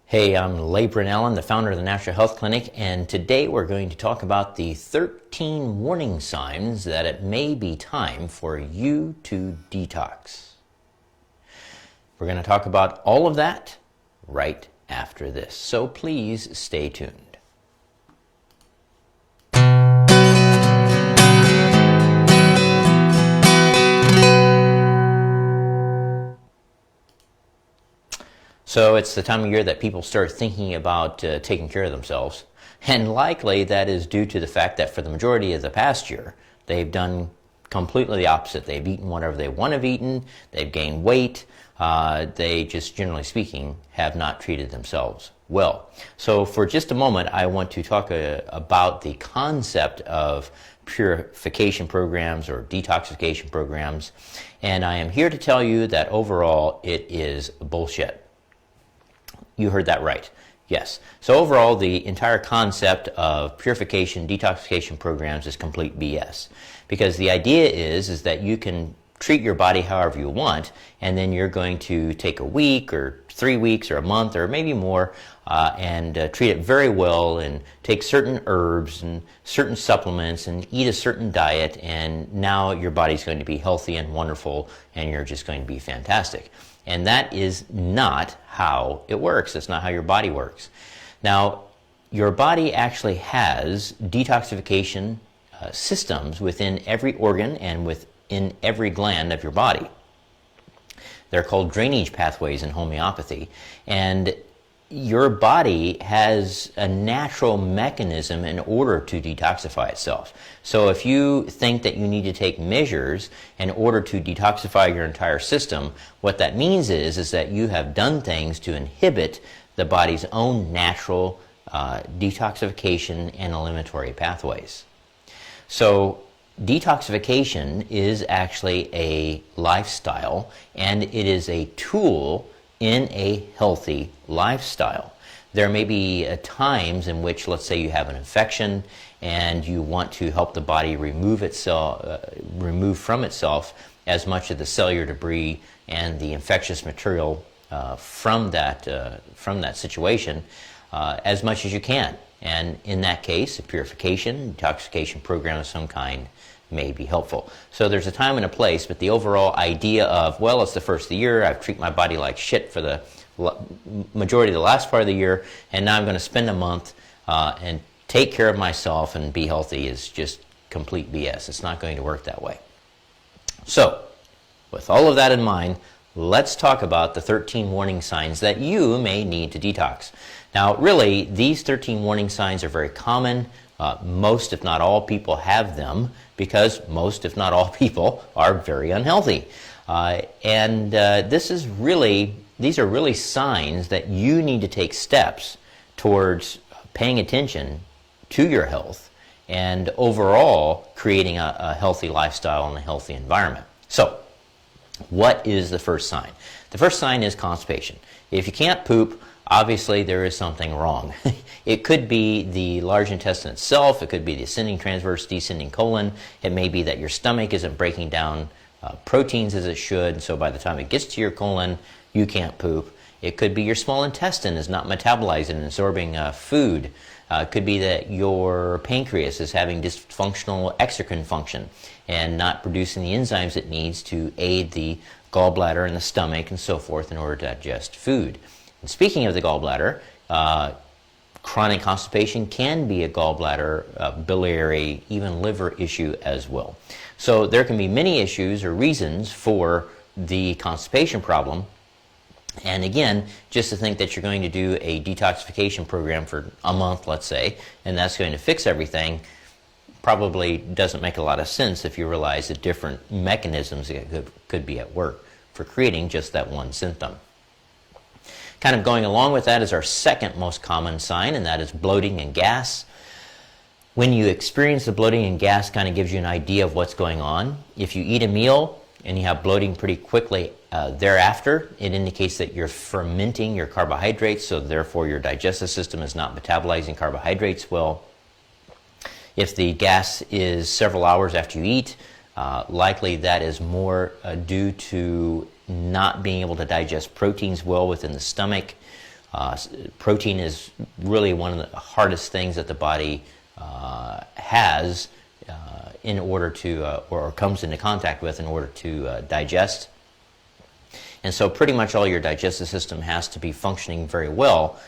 Hey, I'm Labrin Allen, the founder of the Natural Health Clinic, and today we're going to talk about the 13 warning signs that it may be time for you to detox. We're going to talk about all of that right after this, so please stay tuned. So it's the time of year that people start thinking about taking care of themselves. And likely that is due to the fact that for the majority of the past year, they've done completely the opposite. They've eaten whatever they want to have eaten. They've gained weight. They just, generally speaking, have not treated themselves well. So for just a moment, I want to talk about the concept of purification programs or detoxification programs. And I am here to tell you that overall it is bullshit. You heard that right. Yes. So overall, the entire concept of purification, detoxification programs is complete BS. Because the idea is that you can treat your body however you want, and then you're going to take a week or 3 weeks or a month or maybe more and treat it very well and take certain herbs and certain supplements and eat a certain diet, and now your body's going to be healthy and wonderful and you're just going to be fantastic. And that is not how it works. It's not how your body works. Now, your body actually has detoxification systems within every organ and within every gland of your body. They're called drainage pathways in homeopathy. And your body has a natural mechanism in order to detoxify itself. So if you think that you need to take measures in order to detoxify your entire system, what that means is that you have done things to inhibit the body's own natural detoxification and eliminatory pathways. So detoxification is actually a lifestyle, and it is a tool in a healthy lifestyle. There may be times in which, let's say you have an infection and you want to help the body remove from itself as much of the cellular debris and the infectious material from that situation as much as you can. And in that case, a purification, detoxification program of some kind may be helpful. So there's a time and a place, but the overall idea of, well, it's the first of the year, I've treated my body like shit for the majority of the last part of the year, and now I'm going to spend a month and take care of myself and be healthy is just complete BS. It's not going to work that way. So, with all of that in mind, let's talk about the 13 warning signs that you may need to detox. Now, really, these 13 warning signs are very common. Most, if not all, people have them because most, if not all, people are very unhealthy. These are really signs that you need to take steps towards paying attention to your health and overall creating a healthy lifestyle and a healthy environment. So, what is the first sign? The first sign is constipation. If you can't poop, obviously there is something wrong. It could be the large intestine itself, it could be the ascending, transverse, descending colon, it may be that your stomach isn't breaking down proteins as it should, so by the time it gets to your colon, you can't poop. It could be your small intestine is not metabolizing and absorbing food. It could be that your pancreas is having dysfunctional exocrine function and not producing the enzymes it needs to aid the gallbladder and the stomach and so forth in order to digest food. And speaking of the gallbladder, chronic constipation can be a gallbladder, biliary, even liver issue as well. So there can be many issues or reasons for the constipation problem. And again, just to think that you're going to do a detoxification program for a month, let's say, and that's going to fix everything, probably doesn't make a lot of sense if you realize the different mechanisms that could be at work for creating just that one symptom. Kind of going along with that is our second most common sign, and that is bloating and gas. When you experience the bloating and gas, kind of gives you an idea of what's going on. If you eat a meal and you have bloating pretty quickly thereafter, it indicates that you're fermenting your carbohydrates, so therefore your digestive system is not metabolizing carbohydrates well. If the gas is several hours after you eat, likely that is more due to not being able to digest proteins well within the stomach. Protein is really one of the hardest things that the body has in order to, or comes into contact with in order to digest. And so pretty much all your digestive system has to be functioning very well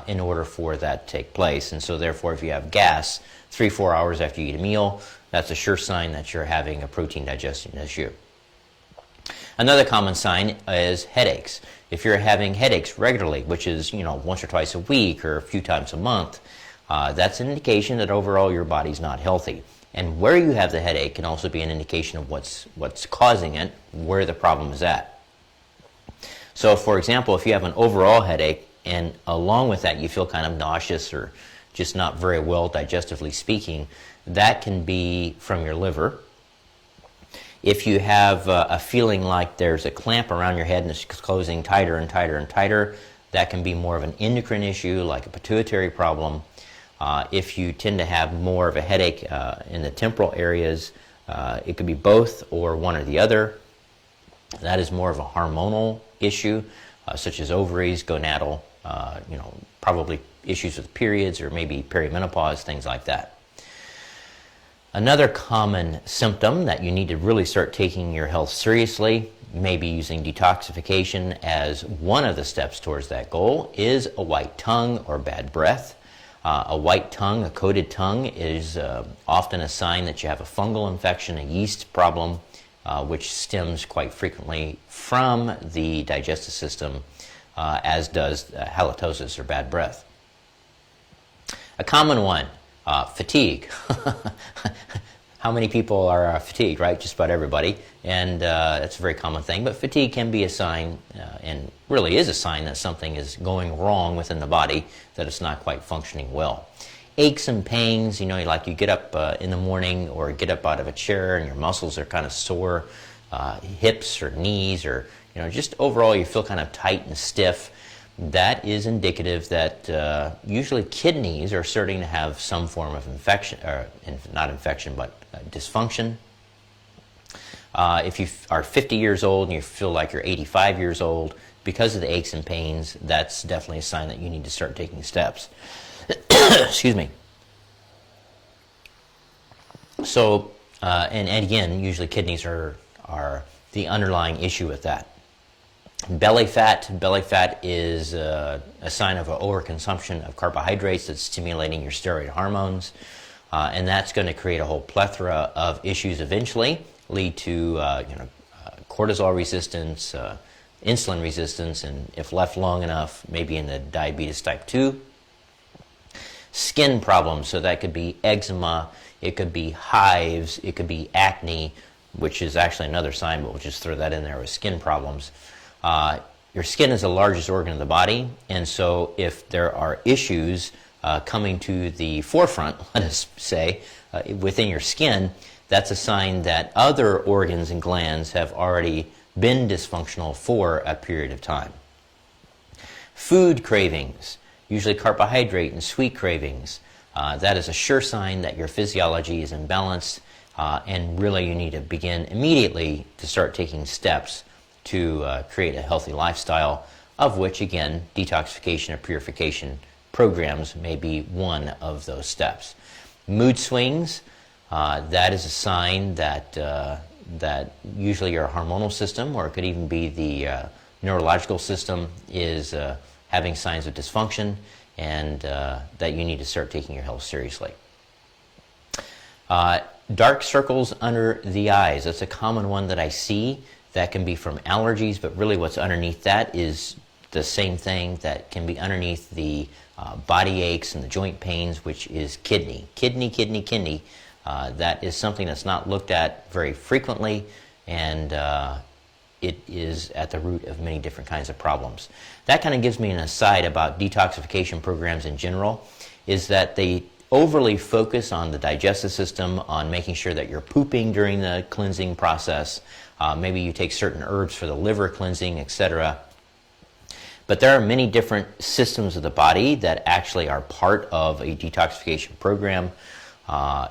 in order for that to take place. And so therefore, if you have gas 3-4 hours after you eat a meal, that's a sure sign that you're having a protein digestion issue. Another common sign is headaches. If you're having headaches regularly, which is once or twice a week or a few times a month, that's an indication that overall your body's not healthy. And where you have the headache can also be an indication of what's causing it, where the problem is at. So for example, if you have an overall headache and along with that you feel kind of nauseous or just not very well digestively speaking, that can be from your liver. If you have a feeling like there's a clamp around your head and it's closing tighter and tighter and tighter, that can be more of an endocrine issue like a pituitary problem. If you tend to have more of a headache in the temporal areas, it could be both or one or the other. That is more of a hormonal issue, such as ovaries, gonadal, probably issues with periods or maybe perimenopause, things like that. Another common symptom that you need to really start taking your health seriously, maybe using detoxification as one of the steps towards that goal, is a white tongue or bad breath. A white tongue, a coated tongue, is often a sign that you have a fungal infection, a yeast problem, which stems quite frequently from the digestive system, as does halitosis or bad breath. A common one, fatigue. How many people are fatigued, right? Just about everybody. And that's a very common thing. But fatigue can be a sign, and really is a sign that something is going wrong within the body, that it's not quite functioning well. Aches and pains, like you get up in the morning or get up out of a chair and your muscles are kind of sore, hips or knees, or just overall you feel kind of tight and stiff. That is indicative that usually kidneys are starting to have some form of infection, or not infection, but dysfunction. If you are 50 years old and you feel like you're 85 years old, because of the aches and pains, that's definitely a sign that you need to start taking steps. Excuse me. So, and again, usually kidneys are the underlying issue with that. Belly fat is a sign of an overconsumption of carbohydrates that's stimulating your steroid hormones, and that's going to create a whole plethora of issues eventually, lead to cortisol resistance, insulin resistance, and if left long enough, maybe into diabetes type 2. Skin problems, so that could be eczema, it could be hives, it could be acne, which is actually another sign, but we'll just throw that in there with skin problems. Your skin is the largest organ of the body, and so if there are issues coming to the forefront, let us say, within your skin, that's a sign that other organs and glands have already been dysfunctional for a period of time. Food cravings, usually carbohydrate and sweet cravings, that is a sure sign that your physiology is imbalanced, and really you need to begin immediately to start taking steps to create a healthy lifestyle, of which, again, detoxification or purification programs may be one of those steps. Mood swings, that is a sign that usually your hormonal system, or it could even be the neurological system, is having signs of dysfunction, and that you need to start taking your health seriously. Dark circles under the eyes, that's a common one that I see. That can be from allergies, but really what's underneath that is the same thing that can be underneath the body aches and the joint pains, which is kidney. Kidney. That is something that's not looked at very frequently, and it is at the root of many different kinds of problems. That kind of gives me an aside about detoxification programs in general, is that they overly focus on the digestive system, on making sure that you're pooping during the cleansing process. Maybe you take certain herbs for the liver cleansing, etc. But there are many different systems of the body that actually are part of a detoxification program.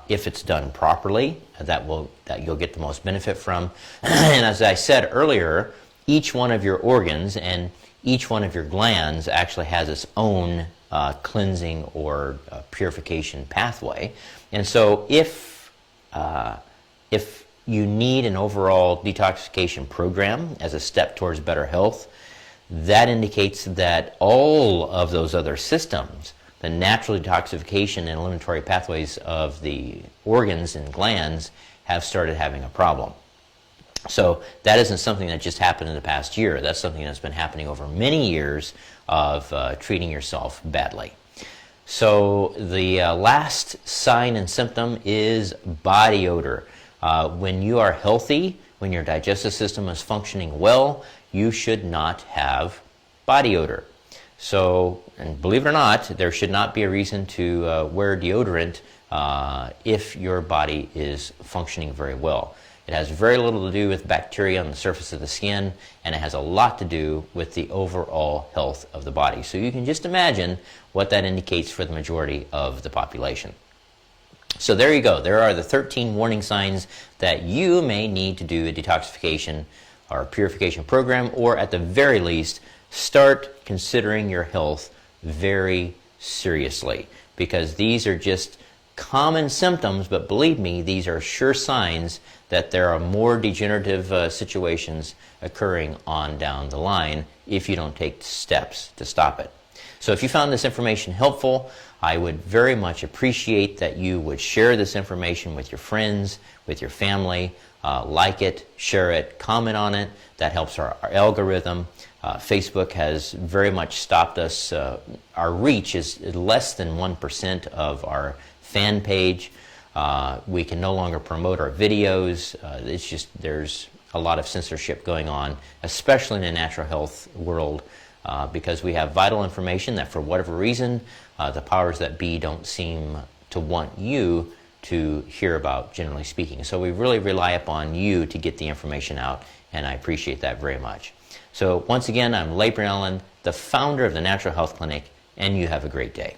If it's done properly, that you'll get the most benefit from. And as I said earlier, each one of your organs and each one of your glands actually has its own cleansing or purification pathway. And so if you need an overall detoxification program as a step towards better health, that indicates that all of those other systems, the natural detoxification and eliminatory pathways of the organs and glands, have started having a problem. So that isn't something that just happened in the past year. That's something that's been happening over many years of treating yourself badly. So the last sign and symptom is body odor. When you are healthy, when your digestive system is functioning well, you should not have body odor. So, and believe it or not, there should not be a reason to wear deodorant if your body is functioning very well. It has very little to do with bacteria on the surface of the skin, and it has a lot to do with the overall health of the body. So you can just imagine what that indicates for the majority of the population. So there you go. There are the 13 warning signs that you may need to do a detoxification or a purification program, or at the very least, start considering your health very seriously, because these are just common symptoms, but believe me, these are sure signs that there are more degenerative situations occurring on down the line if you don't take steps to stop it. So if you found this information helpful, I would very much appreciate that you would share this information with your friends, with your family, like it, share it, comment on it. That helps our algorithm. Facebook has very much stopped us. Our reach is less than 1% of our fan page. We can no longer promote our videos. It's just, there's a lot of censorship going on, especially in the natural health world, because we have vital information that for whatever reason, the powers that be don't seem to want you to hear about, generally speaking. So we really rely upon you to get the information out, and I appreciate that very much. So once again, I'm Leigh Brunellen, the founder of the Natural Health Clinic, and you have a great day.